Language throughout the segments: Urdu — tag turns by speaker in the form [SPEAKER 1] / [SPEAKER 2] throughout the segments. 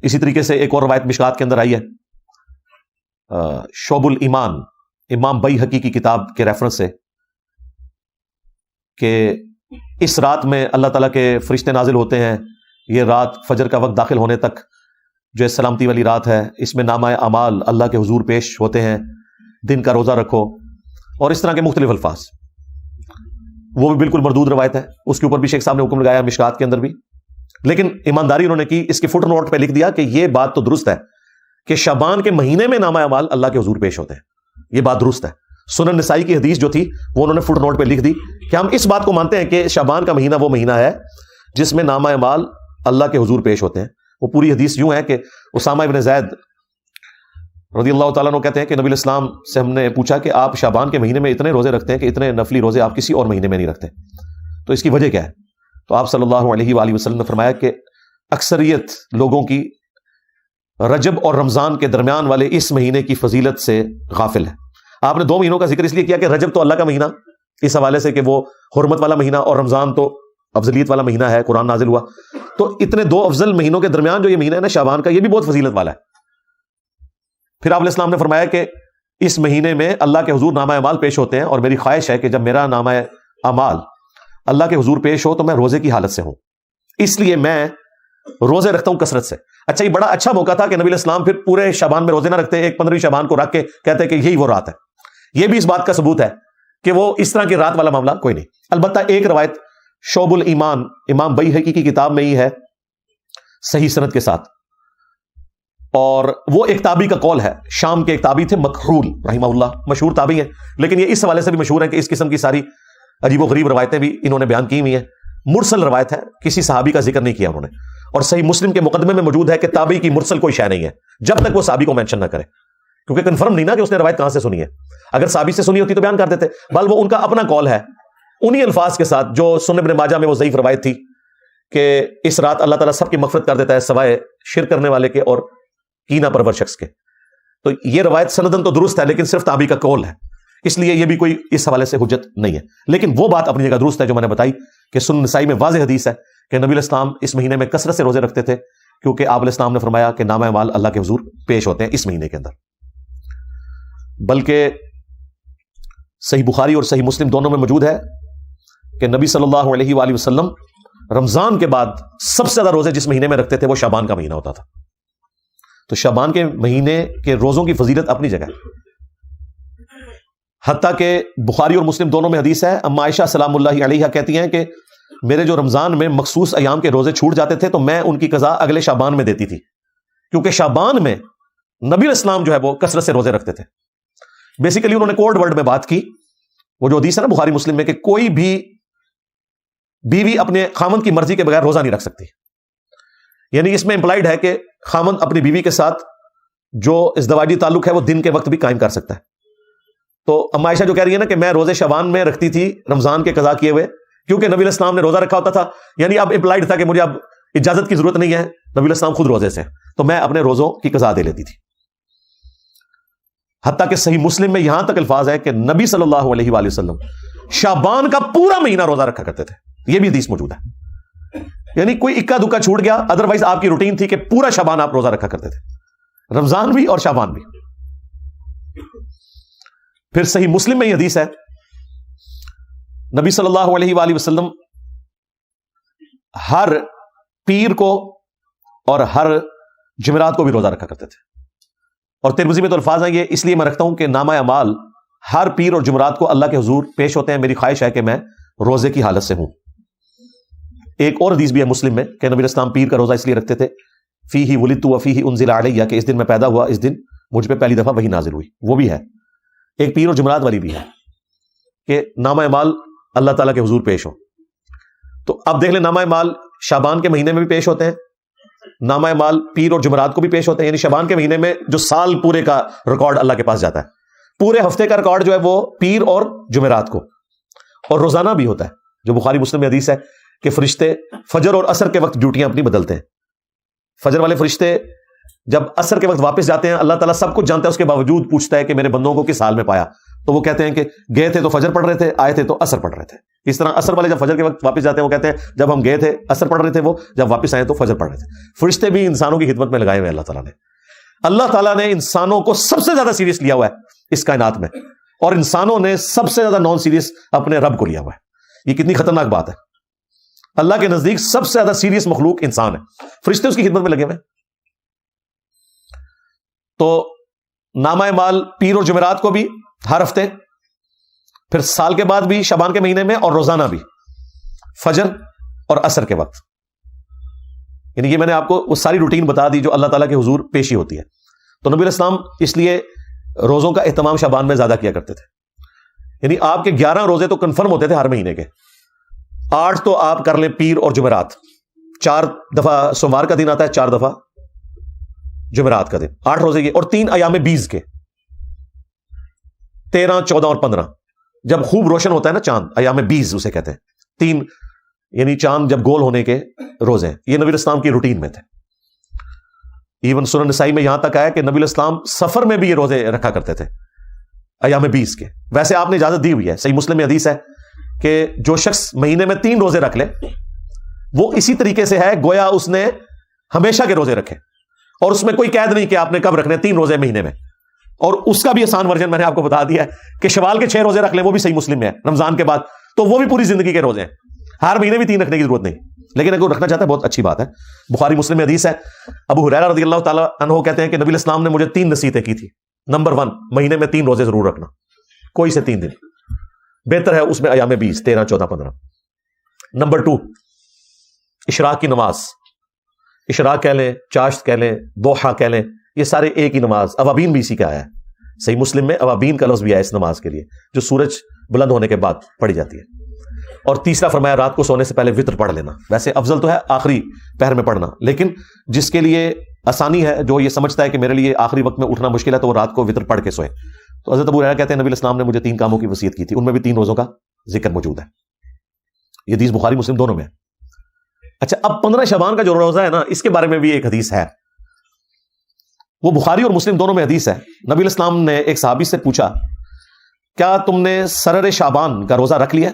[SPEAKER 1] اسی طریقے سے ایک اور روایت مشکات کے اندر آئی ہے شعب الایمان امام بیہقی کی کتاب کے ریفرنس سے کہ اس رات میں اللہ تعالیٰ کے فرشتے نازل ہوتے ہیں. یہ رات فجر کا وقت داخل ہونے تک جو سلامتی والی رات ہے، اس میں نامہ اعمال اللہ کے حضور پیش ہوتے ہیں. دن کا روزہ رکھو، اور اس طرح کے مختلف الفاظ. وہ بھی بالکل مردود روایت ہے، اس کے اوپر بھی شیخ صاحب نے حکم لگایا مشکات کے اندر بھی. لیکن ایمانداری انہوں نے کی، اس کے فٹ نوٹ پہ لکھ دیا کہ یہ بات تو درست ہے کہ شعبان کے مہینے میں نامہ اعمال اللہ کے حضور پیش ہوتے ہیں. یہ بات درست ہے. سنن نسائی کی حدیث جو تھی وہ انہوں نے فٹ نوٹ پہ لکھ دی کہ ہم اس بات کو مانتے ہیں کہ شعبان کا مہینہ وہ مہینہ ہے جس میں نامہ اعمال اللہ کے حضور پیش ہوتے ہیں. وہ پوری حدیث یوں ہے کہ اسامہ ابن زید رضی اللہ تعالیٰ عنہ کہتے ہیں کہ نبی الاسلام سے ہم نے پوچھا کہ آپ شعبان کے مہینے میں اتنے روزے رکھتے ہیں کہ اتنے نفلی روزے آپ کسی اور مہینے میں نہیں رکھتے، تو اس کی وجہ کیا ہے؟ تو آپ صلی اللہ علیہ وآلہ وسلم نے فرمایا کہ اکثریت لوگوں کی رجب اور رمضان کے درمیان والے اس مہینے کی فضیلت سے غافل ہے. آپ نے 2 مہینوں کا ذکر اس لیے کیا کہ رجب تو اللہ کا مہینہ اس حوالے سے کہ وہ حرمت والا مہینہ، اور رمضان تو افضلیت والا مہینہ ہے، قرآن نازل ہوا. تو اتنے 2 افضل مہینوں کے درمیان جو یہ مہینہ ہے نا شعبان کا، یہ بھی بہت فضیلت والا ہے. پھر آپ علیہ السلام نے فرمایا کہ اس مہینے میں اللہ کے حضور نامہ اعمال پیش ہوتے ہیں، اور میری خواہش ہے کہ جب میرا نامہ اعمال اللہ کے حضور پیش ہو تو میں روزے کی حالت سے ہوں، اس لیے میں روزے رکھتا ہوں کثرت سے. اچھا، یہ بڑا اچھا موقع تھا کہ نبی علیہ السلام پھر پورے شعبان میں روزے نہ رکھتے، ایک 15ویں شعبان کو رکھ کے کہتے کہ یہی وہ رات ہے. یہ بھی اس بات کا ثبوت ہے کہ وہ اس طرح کی رات والا معاملہ کوئی نہیں. البتہ ایک روایت شعب الایمان امام بیہقی کی کتاب میں ہی ہے صحیح سند کے ساتھ، اور وہ ایک تابعی کا قول ہے. شام کے ایک تابعی تھے مکحول رحمہ اللہ، مشہور تابعی ہیں، لیکن یہ اس حوالے سے بھی مشہور ہے کہ اس قسم کی ساری عجیب و غریب روایتیں بھی انہوں نے بیان کی ہوئی ہیں. مرسل روایت ہے، کسی صحابی کا ذکر نہیں کیا انہوں نے، اور صحیح مسلم کے مقدمے میں موجود ہے کہ تابعی کی مرسل کوئی شے نہیں ہے جب تک وہ صحابی کو مینشن نہ کرے، کیونکہ کنفرم نہیں نا کہ اس نے روایت کہاں سے سنی ہے. اگر صحابی سے سنی ہوتی تو بیان کر دیتے، بل وہ ان کا اپنا قول ہے انہی الفاظ کے ساتھ جو سنن ابن ماجہ میں وہ ضعیف روایت تھی کہ اس رات اللہ تعالیٰ سب کی مغفرت کر دیتا ہے سوائے شرک کرنے والے کے اور کینہ پرور شخص کے. تو یہ روایت سندن تو درست ہے لیکن صرف تابعی کا قول ہے، اس لیے یہ بھی کوئی اس حوالے سے حجت نہیں ہے. لیکن وہ بات اپنی جگہ درست ہے جو میں نے بتائی کہ سنن نسائی میں واضح حدیث ہے کہ نبی علیہ السلام اس مہینے میں کثرت سے روزے رکھتے تھے، کیونکہ آپ علیہ السلام نے فرمایا کہ نامہ اعمال اللہ کے حضور پیش ہوتے ہیں اس مہینے کے اندر. بلکہ صحیح بخاری اور صحیح مسلم دونوں میں موجود ہے کہ نبی صلی اللہ علیہ وآلہ وسلم رمضان کے بعد سب سے زیادہ روزے جس مہینے میں رکھتے تھے وہ شعبان کا مہینہ ہوتا تھا. تو شعبان کے مہینے کے روزوں کی فضیلت اپنی جگہ ہے، حتیٰ کہ بخاری اور مسلم دونوں میں حدیث ہے. اما عائشہ سلام اللہ علیہا کہتی ہیں کہ میرے جو رمضان میں مخصوص ایام کے روزے چھوٹ جاتے تھے تو میں ان کی قضا اگلے شعبان میں دیتی تھی، کیونکہ شعبان میں نبی علیہ السلام جو ہے وہ کثرت سے روزے رکھتے تھے. بیسیکلی انہوں نے کوڈ ورڈ میں بات کی، وہ جو حدیث ہے نا بخاری مسلم میں کہ کوئی بھی بیوی اپنے خامند کی مرضی کے بغیر روزہ نہیں رکھ سکتی. یعنی اس میں امپلائڈ ہے کہ خامند اپنی بیوی کے ساتھ جو ازدواجی تعلق ہے وہ دن کے وقت بھی قائم کر سکتا ہے. تو اما عائشہ جو کہہ رہی ہے نا کہ میں روزے شعبان میں رکھتی تھی رمضان کے قضا کیے ہوئے، کیونکہ نبی علیہ السلام نے روزہ رکھا ہوتا تھا، یعنی اب امپلائڈ تھا کہ مجھے اب اجازت کی ضرورت نہیں ہے، نبی علیہ السلام خود روزے سے، تو میں اپنے روزوں کی قضا دے لیتی تھی. حتیٰ کہ صحیح مسلم میں یہاں تک الفاظ ہے کہ نبی صلی اللہ علیہ وآلہ وسلم شعبان کا پورا مہینہ روزہ رکھا کرتے تھے. یہ بھی حدیث موجود ہے، یعنی کوئی اکا دکا چھوٹ گیا، ادروائز آپ کی روٹین تھی کہ پورا شعبان آپ روزہ رکھا کرتے تھے، رمضان بھی اور شعبان بھی. پھر صحیح مسلم میں یہ حدیث ہے نبی صلی اللہ علیہ وآلہ وسلم ہر پیر کو اور ہر جمعرات کو بھی روزہ رکھا کرتے تھے. اور ترمذی میں تو الفاظ ہیں یہ اس لیے میں رکھتا ہوں کہ نامہ اعمال ہر پیر اور جمعرات کو اللہ کے حضور پیش ہوتے ہیں، میری خواہش ہے کہ میں روزے کی حالت سے ہوں. ایک اور حدیث بھی ہے مسلم میں کہ نبی اسلام پیر کا روزہ اس لیے رکھتے تھے فیہ ولدت وفیہ انزل علیہ، کہ اس دن میں پیدا ہوا، اس دن مجھ پہ پہلی دفعہ وحی نازل ہوئی. وہ بھی ہے ایک پیر اور جمعرات والی بھی ہے کہ نامہ اعمال اللہ تعالیٰ کے حضور پیش ہو. تو اب دیکھ لیں نامہ اعمال شعبان کے مہینے میں بھی پیش ہوتے ہیں، نامہ اعمال پیر اور جمعرات کو بھی پیش ہوتے ہیں. یعنی شعبان کے مہینے میں جو سال پورے کا ریکارڈ اللہ کے پاس جاتا ہے، پورے ہفتے کا ریکارڈ جو ہے وہ پیر اور جمعرات کو، اور روزانہ بھی ہوتا ہے جو بخاری مسلم میں حدیث ہے کہ فرشتے فجر اور عصر کے وقت ڈیوٹیاں اپنی بدلتے ہیں. فجر والے فرشتے جب عصر کے وقت واپس جاتے ہیں، اللہ تعالیٰ سب کچھ جانتا ہے، اس کے باوجود پوچھتا ہے کہ میرے بندوں کو کس حال میں پایا، تو وہ کہتے ہیں کہ گئے تھے تو فجر پڑھ رہے تھے، آئے تھے تو عصر پڑھ رہے تھے. اس طرح عصر والے جب فجر کے وقت واپس جاتے ہیں وہ کہتے ہیں جب ہم گئے تھے عصر پڑھ رہے تھے، وہ جب واپس آئے تو فجر پڑھ رہے تھے. فرشتے بھی انسانوں کی خدمت میں لگائے ہوئے اللہ تعالیٰ نے. اللہ تعالیٰ نے انسانوں کو سب سے زیادہ سیریس لیا ہوا ہے اس کائنات میں، اور انسانوں نے سب سے زیادہ نان سیریس اپنے رب کو لیا ہوا ہے. یہ کتنی خطرناک بات ہے. اللہ کے نزدیک سب سے زیادہ سیریس مخلوق انسان ہے، فرشتے اس کی خدمت میں لگے ہوئے ہیں. تو نامہ اعمال پیر اور جمعرات کو بھی ہر ہفتے، پھر سال کے بعد بھی شعبان کے مہینے میں، اور روزانہ بھی فجر اور عصر کے وقت. یعنی یہ میں نے آپ کو وہ ساری روٹین بتا دی جو اللہ تعالیٰ کے حضور پیشی ہوتی ہے. تو نبی علیہ السلام اس لیے روزوں کا اہتمام شعبان میں زیادہ کیا کرتے تھے. یعنی آپ کے 11 روزے تو کنفرم ہوتے تھے ہر مہینے کے. 8 تو آپ کر لیں پیر اور جمعرات، 4 دفعہ سوموار کا دن آتا ہے، 4 دفعہ جمعرات کا دن، 8 روزے کے، اور 3 ایام بیز کے، 13، 14 اور 15. جب خوب روشن ہوتا ہے نا چاند، ایام بیز اسے کہتے ہیں. 3 یعنی چاند جب گول ہونے کے روزے. یہ نبی علیہ السلام کی روٹین میں تھے. ایون سنن نسائی میں یہاں تک آیا کہ نبی علیہ السلام سفر میں بھی یہ روزے رکھا کرتے تھے ایام بیز کے. ویسے آپ نے اجازت دی ہوئی ہے، صحیح مسلم میں حدیث ہے کہ جو شخص مہینے میں 3 روزے رکھ لے وہ اسی طریقے سے ہے گویا اس نے ہمیشہ کے روزے رکھے، اور اس میں کوئی قید نہیں کہ آپ نے کب رکھنے، 3 روزے مہینے میں. اور اس کا بھی آسان ورژن میں نے آپ کو بتا دیا ہے کہ شوال کے 6 روزے رکھ لیں، وہ بھی صحیح مسلم میں ہے رمضان کے بعد، تو وہ بھی پوری زندگی کے روزے ہیں. ہر مہینے بھی 3 رکھنے کی ضرورت نہیں، لیکن اگر رکھنا چاہتا ہے بہت اچھی بات ہے. بخاری مسلم میں حدیث ہے، ابو ہریرہ رضی اللہ تعالیٰ عنہ کہتے ہیں کہ نبی علیہ السلام نے مجھے 3 نصیحتیں کی تھی. نمبر 1، مہینے میں 3 روزے ضرور رکھنا، کوئی سے 3 دن، بہتر ہے اس میں ایام 20، 13، 14، 15. نمبر 2، اشراق کی نماز، اشراق کہہ لیں، چاشت کہہ لیں، دوحہ کہہ لیں، یہ سارے ایک ہی نماز. اوابین بھی اسی کا آیا ہے، صحیح مسلم میں اوابین کا لفظ بھی آیا اس نماز کے لیے جو سورج بلند ہونے کے بعد پڑھی جاتی ہے. اور تیسرا فرمایا رات کو سونے سے پہلے وتر پڑھ لینا. ویسے افضل تو ہے آخری پہر میں پڑھنا، لیکن جس کے لیے آسانی ہے، جو یہ سمجھتا ہے کہ میرے لیے آخری وقت میں اٹھنا مشکل ہے، تو وہ رات کو وتر پڑھ کے سوئے. تو حضرت ابو ہریرہ کہتے ہیں نبی علیہ السلام نے مجھے 3 کاموں کی وصیت کی تھی، ان میں بھی 3 روزوں کا ذکر موجود ہے. یہ حدیث بخاری مسلم دونوں میں ہے. اچھا، اب 15 شعبان کا جو روزہ ہے نا، اس کے بارے میں بھی ایک حدیث ہے، وہ بخاری اور مسلم دونوں میں حدیث ہے. نبی علیہ السلام نے ایک صحابی سے پوچھا کیا تم نے سرر شعبان کا روزہ رکھ لیا؟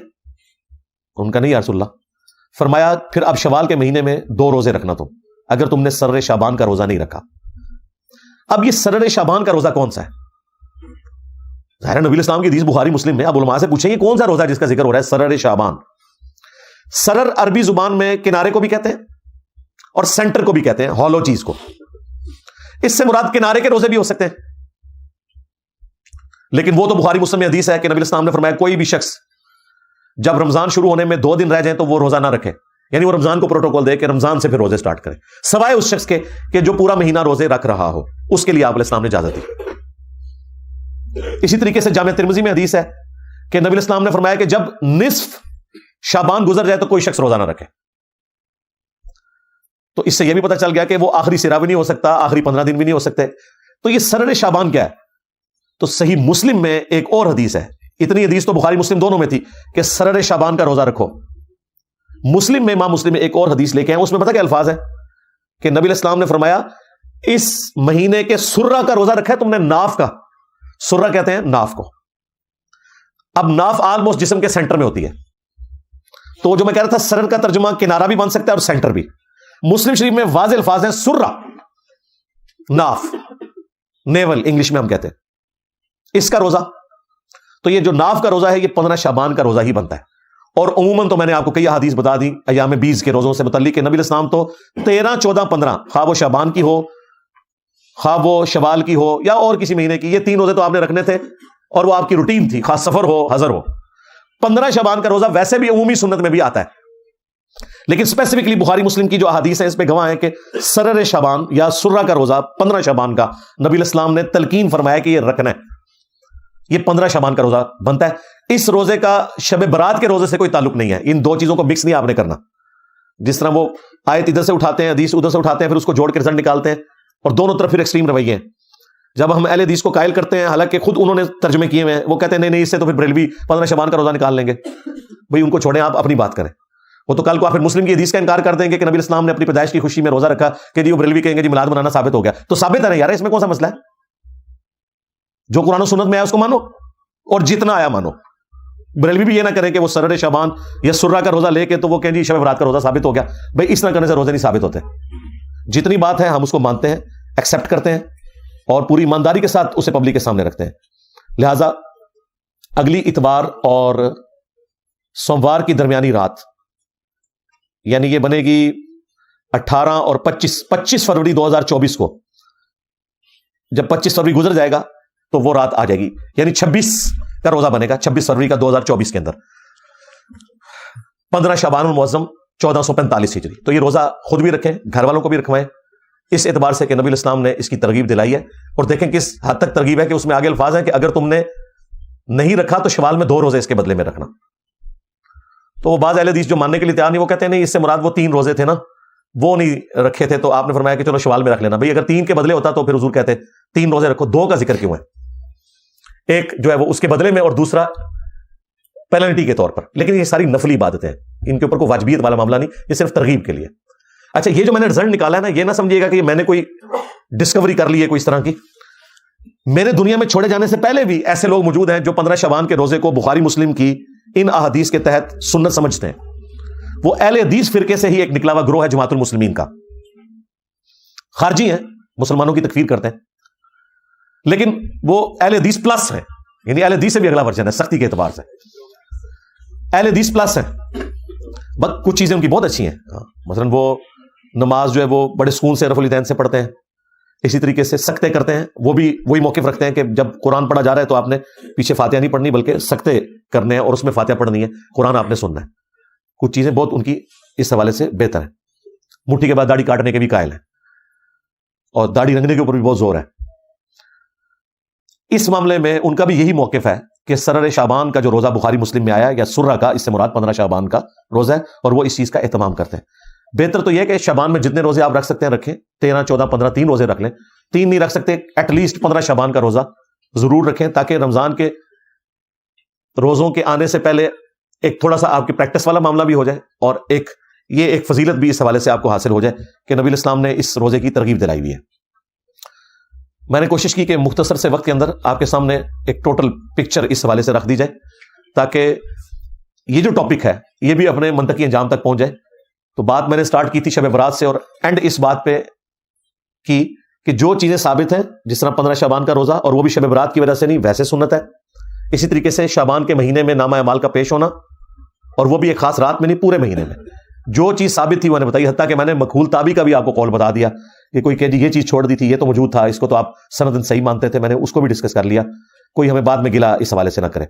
[SPEAKER 1] ان کا نہیں یا رسول اللہ. فرمایا پھر اب شوال کے مہینے میں 2 روزے رکھنا تم، اگر تم نے سرر شعبان کا روزہ نہیں رکھا. اب یہ سرر شعبان کا روزہ کون سا ہے؟ ظاہر نبی علیہ السلام کی حدیث بخاری مسلم میں. اب علماء سے پوچھیں یہ کون سا روزہ ہے جس کا ذکر ہو رہا ہے سرر شعبان؟ سرر عربی زبان میں کنارے کو بھی کہتے ہیں اور سینٹر کو بھی کہتے ہیں، ہالو چیز کو. اس سے مراد کنارے کے روزے بھی ہو سکتے ہیں، لیکن وہ تو بخاری مسلم میں حدیث ہے کہ نبی علیہ السلام نے فرمایا کوئی بھی شخص جب رمضان شروع ہونے میں 2 دن رہ جائیں تو وہ روزہ نہ رکھے. یعنی وہ رمضان کو پروٹوکول دے کہ رمضان سے پھر روزے سٹارٹ کرے، سوائے اس شخص کے کہ جو پورا مہینہ روزے رکھ رہا ہو، اس کے لیے آپ علیہ السلام نے اجازت دی. اسی طریقے سے جامع ترمذی میں حدیث ہے کہ نبی علیہ السلام نے فرمایا کہ جب نصف شعبان گزر جائے تو کوئی شخص روزہ نہ رکھے. تو اس سے یہ بھی پتہ چل گیا کہ وہ آخری سرا بھی نہیں ہو سکتا، آخری 15 دن بھی نہیں ہو سکتے. تو یہ سرر شعبان کیا ہے؟ تو صحیح مسلم میں ایک اور حدیث ہے. اتنی حدیث تو بخاری مسلم دونوں میں تھی کہ سرر شعبان کا روزہ رکھو. مسلم میں امام مسلم میں ایک اور حدیث لے کے آئے، اس میں پتہ کیا الفاظ ہے کہ نبی علیہ السلام نے فرمایا اس مہینے کے سرہ کا روزہ رکھا ہے تم نے، ناف کا. سرہ کہتے ہیں ناف کو. اب ناف آلموسٹ جسم کے سینٹر میں ہوتی ہے، تو جو میں کہہ رہا تھا سرر کا ترجمہ کنارہ بھی بن سکتا ہے اور سینٹر بھی. مسلم شریف میں واضح الفاظ ہیں سرہ، ناف، نیول انگلش میں ہم کہتے ہیں، اس کا روزہ. تو یہ جو ناف کا روزہ ہے یہ 15 شعبان کا روزہ ہی بنتا ہے. اور عموماً تو میں نے آپ کو کئی حدیث بتا دی ایام 20 کے روزوں سے متعلق کہ نبی علیہ السلام تو 13، 14، 15 خواہ وہ شعبان کی ہو، خواہ وہ شوال کی ہو یا اور کسی مہینے کی، یہ 3 روزے تو آپ نے رکھنے تھے اور وہ آپ کی روٹین تھی، خاص سفر ہو حضر ہو. 15 شعبان کا روزہ ویسے بھی عمومی سنت میں بھی آتا ہے، لیکن اسپیسیفکلی بخاری مسلم کی جو احادیث ہیں اس پہ گواہ ہے کہ سرر شعبان یا سرہ کا روزہ 15 شعبان کا نبی علیہ السلام نے تلقین فرمایا کہ یہ رکھنا ہے. یہ 15 شعبان کا روزہ بنتا ہے. اس روزے کا شب برات کے روزے سے کوئی تعلق نہیں ہے. ان 2 چیزوں کو مکس نہیں آپ نے کرنا. جس طرح وہ آیت ادھر سے اٹھاتے ہیں، حدیث ادھر سے اٹھاتے ہیں، پھر اس کو جوڑ کے رزلٹ نکالتے ہیں، اور دونوں طرف پھر ایکسٹریم رویے ہیں. جب ہم اہل حدیث کو قائل کرتے ہیں، حالانکہ خود انہوں نے ترجمے کیے ہوئے ہیں، وہ کہتے ہیں نہیں اس سے تو پھر بریلوی 15 شعبان کا روزہ نکال لیں گے. بھئی ان کو چھوڑیں، آپ اپنی بات کریں. وہ تو کل کو آپ پھر مسلم کی حدیث کا انکار کر دیں گے کہ نبی الاسلام نے اپنی پیدائش کی خوشی میں روزہ رکھا کہ جی وہ بریلوی کہیں گے جی میلاد منانا ثابت ہو گیا. تو ثابت ہے نا یار، اس میں کون سا مسئلہ ہے؟ جو قرآن و سنت میں ہے اس کو مانو. اور جتنا آیا مانو. بریلوی بھی یہ نہ کرے کہ وہ سرر شعبان یا سرہ کا روزہ لے کے تو وہ کہیں جی شب برات کا روزہ ثابت ہو گیا. بھائی اس طرح کرنے سے روزے نہیں ثابت ہوتے. جتنی بات ہے ہم اس کو مانتے ہیں, ایکسپٹ کرتے ہیں اور پوری ایمانداری کے ساتھ اسے پبلک کے سامنے رکھتے ہیں. لہذا اگلی اتوار اور سوموار کی درمیانی رات, یعنی یہ بنے گی 18 اور 25 فروری 2024 کو, جب 25 فروری گزر جائے گا تو وہ رات آ جائے گی, یعنی 26 کا روزہ بنے گا 26 فروری کا 2024 کے اندر, 15 شعبان المعظم 1445 ہجری. تو یہ روزہ خود بھی رکھیں, گھر والوں کو بھی رکھوائیں, اس اعتبار سے کہ نبی الاسلام نے اس کی ترغیب دلائی ہے. اور دیکھیں کس حد تک ترغیب ہے کہ اس میں آگے الفاظ ہیں کہ اگر تم نے نہیں رکھا تو شوال میں 2 روزے اس کے بدلے میں رکھنا. تو وہ بعض اہل حدیث جو ماننے کے لیے تیار نہیں, وہ کہتے ہیں نہیں اس سے مراد وہ 3 روزے تھے نا, وہ نہیں رکھے تھے, تو آپ نے فرمایا کہ چلو شوال میں رکھ لینا. بھائی اگر 3 کے بدلے ہوتا تو پھر حضور کہتے 3 روزے رکھو, 2 کا ذکر کیوں ہے؟ ایک جو ہے وہ اس کے بدلے میں اور دوسرا پینلٹی کے طور پر. لیکن یہ ساری نفلی عبادتیں ہیں, ان کے اوپر کوئی واجبیت والا معاملہ نہیں, یہ صرف ترغیب کے لیے. اچھا یہ جو میں نے رزلٹ نکالا ہے نا, یہ نہ سمجھیے گا کہ میں نے کوئی ڈسکوری کر لی ہے کوئی اس طرح کی. میرے دنیا میں چھوڑے جانے سے پہلے بھی ایسے لوگ موجود ہیں جو 15 شعبان کے روزے کو بخاری مسلم کی ان احادیث کے تحت سنت سمجھتے ہیں. وہ اہل حدیث فرقے سے ہی ایک نکلا ہوا گروہ ہے جماعت المسلمین کا. خارجی ہیں, مسلمانوں کی تکفیر کرتے ہیں, لیکن وہ اہل حدیث پلس ہیں, یعنی اہل حدیث سے بھی اگلا ورژن ہے سختی کے اعتبار سے. اہل حدیث پلس ہیں, بس کچھ چیزیں ان کی بہت اچھی ہیں. مثلا وہ نماز جو ہے وہ بڑے سکون سے رفع الیدین سے پڑھتے ہیں, اسی طریقے سے سکتے کرتے ہیں, وہ بھی وہی موقف رکھتے ہیں کہ جب قرآن پڑھا جا رہا ہے تو آپ نے پیچھے فاتحہ نہیں پڑھنی بلکہ سکتے کرنے ہیں اور اس میں فاتحہ پڑھنی ہے, قرآن آپ نے سننا ہے. کچھ چیزیں بہت ان کی اس حوالے سے بہتر ہیں. مٹھی کے بعد داڑھی کاٹنے کے بھی قائل ہیں اور داڑھی رنگنے کے اوپر بھی بہت زور ہے. اس معاملے میں ان کا بھی یہی موقف ہے کہ سرر شعبان کا جو روزہ بخاری مسلم میں آیا یا سرہ کا, اس سے مراد 15 شعبان کا روزہ ہے, اور وہ اس چیز کا اہتمام کرتے ہیں. بہتر تو یہ ہے کہ شعبان میں جتنے روزے آپ رکھ سکتے ہیں رکھیں, 13 14 15 3 روزے رکھ لیں. 3 نہیں رکھ سکتے ایٹ لیسٹ 15 شعبان کا روزہ ضرور رکھیں, تاکہ رمضان کے روزوں کے آنے سے پہلے ایک تھوڑا سا آپ کی پریکٹس والا معاملہ بھی ہو جائے, اور ایک فضیلت بھی اس حوالے سے آپ کو حاصل ہو جائے کہ نبی الاسلام نے اس روزے کی ترغیب دلائی ہوئی ہے. میں نے کوشش کی کہ مختصر سے وقت کے اندر آپ کے سامنے ایک ٹوٹل پکچر اس حوالے سے رکھ دی جائے, تاکہ یہ جو ٹاپک ہے یہ بھی اپنے منطقی انجام تک پہنچ جائے. تو بات میں نے سٹارٹ کی تھی شب برات سے, اور اینڈ اس بات پہ کی کہ جو چیزیں ثابت ہیں, جس طرح 15 شعبان کا روزہ, اور وہ بھی شب برات کی وجہ سے نہیں ویسے سنت ہے. اسی طریقے سے شعبان کے مہینے میں نامہ اعمال کا پیش ہونا, اور وہ بھی ایک خاص رات میں نہیں پورے مہینے میں. جو چیز ثابت تھی وہ نے بتائی, حتیٰ کہ میں نے مقبول تابی کا بھی آپ کو قول بتا دیا کہ کوئی کہ جی یہ چیز چھوڑ دی تھی, یہ تو موجود تھا, اس کو تو آپ سندن صحیح مانتے تھے, میں نے اس کو بھی ڈسکس کر لیا. کوئی ہمیں بعد میں گلا اس حوالے سے نہ کرے.